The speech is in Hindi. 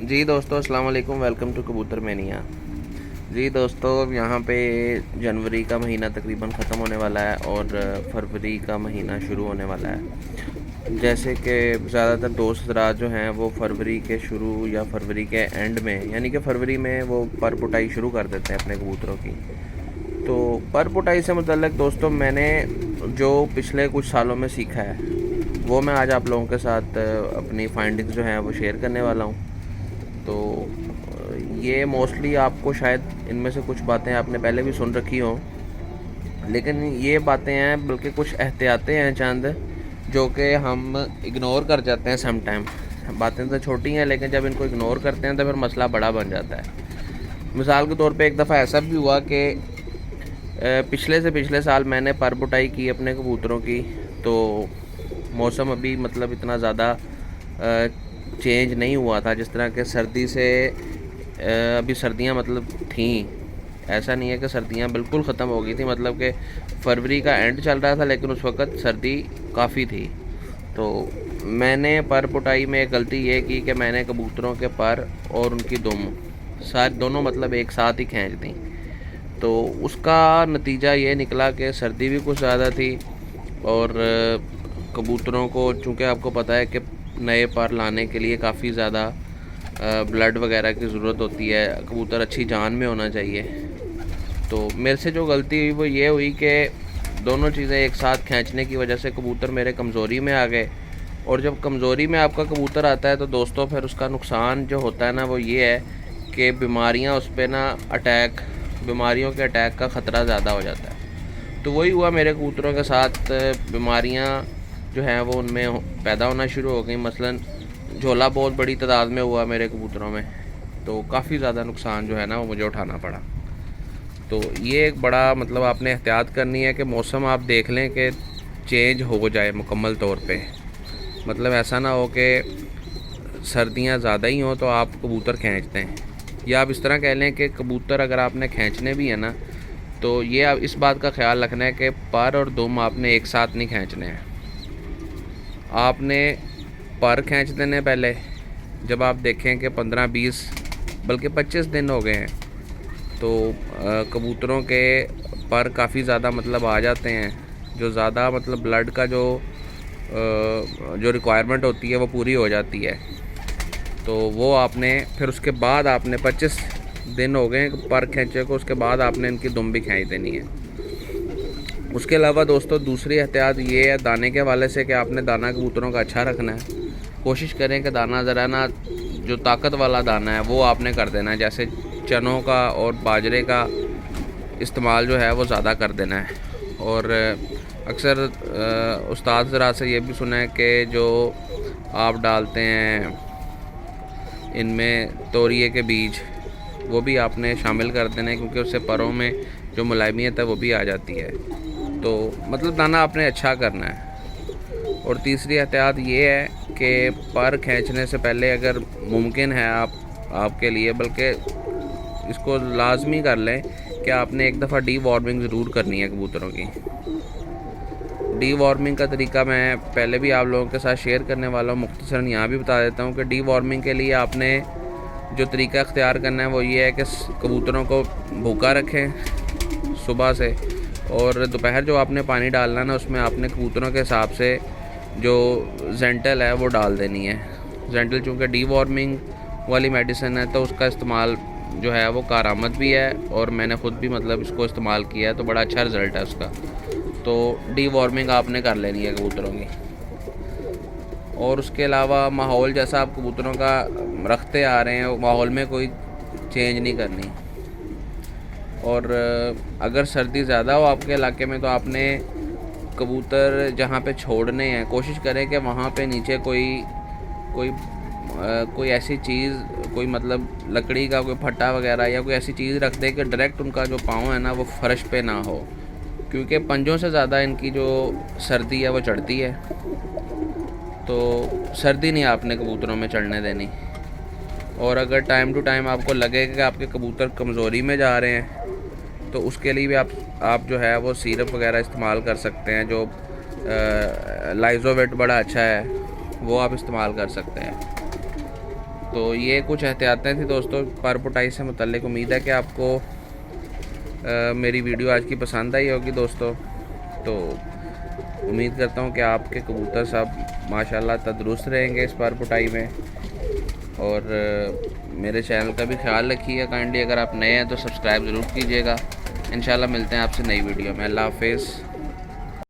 जी दोस्तों, अस्सलाम वालेकुम। वेलकम टू कबूतर मैनिया। जी दोस्तों, यहाँ पे जनवरी का महीना तकरीबन ख़त्म होने वाला है और फरवरी का महीना शुरू होने वाला है। जैसे कि ज़्यादातर दोस्त हज़रात जो हैं वो फरवरी के शुरू या फरवरी के एंड में, यानी कि फरवरी में वो पर पुटाई शुरू कर देते हैं अपने कबूतरों की। तो पर पुटाई से मुतल्लिक़ दोस्तों मैंने जो पिछले कुछ सालों में सीखा है वो मैं आज आप लोगों के साथ अपनी फाइंडिंग्स जो हैं वो शेयर करने वाला हूँ। तो ये मोस्टली आपको शायद इनमें से कुछ बातें आपने पहले भी सुन रखी हों, लेकिन ये बातें हैं बल्कि कुछ एहतियातें हैं चंद जो कि हम इग्नोर कर जाते हैं सम टाइम। बातें तो छोटी हैं लेकिन जब इनको इग्नोर करते हैं तो फिर मसला बड़ा बन जाता है। मिसाल के तौर पे एक दफ़ा ऐसा भी हुआ कि पिछले से पिछले साल मैंने पर बुटाई की अपने कबूतरों की। तो मौसम अभी मतलब इतना ज़्यादा चेंज नहीं हुआ था, जिस तरह के सर्दी से अभी सर्दियां मतलब थीं। ऐसा नहीं है कि सर्दियां बिल्कुल ख़त्म हो गई थी, मतलब कि फरवरी का एंड चल रहा था लेकिन उस वक़्त सर्दी काफ़ी थी। तो मैंने पर पुटाई में एक गलती ये की कि मैंने कबूतरों के पर और उनकी दुम सारी दोनों मतलब एक साथ ही खींच दी। तो उसका नतीजा ये निकला कि सर्दी भी कुछ ज़्यादा थी और कबूतरों को, चूँकि आपको पता है कि नए पर लाने के लिए काफ़ी ज़्यादा ब्लड वगैरह की ज़रूरत होती है, कबूतर अच्छी जान में होना चाहिए। तो मेरे से जो गलती हुई वो ये हुई कि दोनों चीज़ें एक साथ खींचने की वजह से कबूतर मेरे कमज़ोरी में आ गए। और जब कमज़ोरी में आपका कबूतर आता है तो दोस्तों फिर उसका नुकसान जो होता है ना वो ये है कि बीमारियां उस पर ना बीमारियों के अटैक का ख़तरा ज़्यादा हो जाता है। तो वही हुआ मेरे कबूतरों के साथ। बीमारियां जो हैं वो उनमें पैदा होना शुरू हो गई। मसलन झोला बहुत बड़ी तादाद में हुआ मेरे कबूतरों में, तो काफ़ी ज़्यादा नुकसान जो है ना वो मुझे उठाना पड़ा। तो ये एक बड़ा मतलब आपने एहतियात करनी है कि मौसम आप देख लें कि चेंज हो जाए मुकम्मल तौर पे। मतलब ऐसा ना हो कि सर्दियाँ ज़्यादा ही हों तो आप कबूतर खींचते हैं, या आप इस तरह कह लें कि कबूतर अगर आपने खींचने भी है ना तो ये आप इस बात का ख्याल रखना है कि पर और दुम आपने एक साथ नहीं खींचने हैं। आपने पर खींच देने पहले, जब आप देखें कि 15-20 बल्कि 25 दिन हो गए हैं तो कबूतरों के पर काफ़ी ज़्यादा मतलब आ जाते हैं। जो ज़्यादा मतलब ब्लड का जो रिक्वायरमेंट होती है वो पूरी हो जाती है। तो वो आपने फिर उसके बाद आपने 25 दिन हो गए पर खींचे को, उसके बाद आपने इनकी दुम भी खींच देनी है। उसके अलावा दोस्तों दूसरी एहतियात ये है दाने के हवाले से कि आपने दाना कबूतरों का अच्छा रखना है। कोशिश करें कि दाना ज़रा ना जो ताकत वाला दाना है वो आपने कर देना है, जैसे चनों का और बाजरे का इस्तेमाल जो है वो ज़्यादा कर देना है। और अक्सर उस्ताद ज़रा से ये भी सुना है कि जो आप डालते हैं इनमें तोरिए के बीज वो भी आपने शामिल कर देना है, क्योंकि उससे परों में जो मुलायमियत है वो भी आ जाती है। तो मतलब दाना आपने अच्छा करना है। और तीसरी एहतियात ये है कि पर खींचने से पहले अगर मुमकिन है आपके लिए, बल्कि इसको लाजमी कर लें कि आपने एक दफ़ा डी वार्मिंग ज़रूर करनी है कबूतरों की। डी वार्मिंग का तरीका मैं पहले भी आप लोगों के साथ शेयर करने वाला हूँ, मुख्तसरन यहाँ भी बता देता हूँ कि डी वार्मिंग के लिए आपने जो तरीका अख्तियार करना है वो ये है कि कबूतरों को भूखा रखें सुबह से, और दोपहर जो आपने पानी डालना ना उसमें आपने कबूतरों के हिसाब से जो जेंटल है वो डाल देनी है। जेंटल चूँकि डी वार्मिंग वाली मेडिसिन है तो उसका इस्तेमाल जो है वो कारआमद भी है, और मैंने ख़ुद भी मतलब इसको इस्तेमाल किया है तो बड़ा अच्छा रिज़ल्ट है उसका। तो डी वार्मिंग आपने कर लेनी है कबूतरों की। और उसके अलावा माहौल जैसा आप कबूतरों का रखते आ रहे हैं माहौल में कोई चेंज नहीं करनी। और अगर सर्दी ज़्यादा हो आपके इलाके में तो आपने कबूतर जहाँ पे छोड़ने हैं कोशिश करें कि वहाँ पे नीचे कोई ऐसी चीज़, कोई मतलब लकड़ी का कोई फट्टा वगैरह या कोई ऐसी चीज़ रख दे कि डायरेक्ट उनका जो पाँव है ना वो फर्श पे ना हो, क्योंकि पंजों से ज़्यादा इनकी जो सर्दी है वो चढ़ती है। तो सर्दी नहीं आपने कबूतरों में चढ़ने देनी। और अगर टाइम टू टाइम आपको लगे कि आपके कबूतर कमज़ोरी में जा रहे हैं तो उसके लिए भी आप जो है वो सिरप वगैरह इस्तेमाल कर सकते हैं। जो लाइजोवेट बड़ा अच्छा है वो आप इस्तेमाल कर सकते हैं। तो ये कुछ एहतियातें थी दोस्तों पर पुटाई से मुतल्लिक। उम्मीद है कि आपको मेरी वीडियो आज की पसंद आई होगी दोस्तों। तो उम्मीद करता हूँ कि आपके कबूतर सब माशाल्लाह तंदुरुस्त रहेंगे इस पर पुटाई में। और मेरे चैनल का भी ख्याल रखिएगा काइंडली। अगर आप नए हैं तो सब्सक्राइब ज़रूर कीजिएगा। इंशाल्लाह मिलते हैं आपसे नई वीडियो में। अल्लाह हाफ़िज़।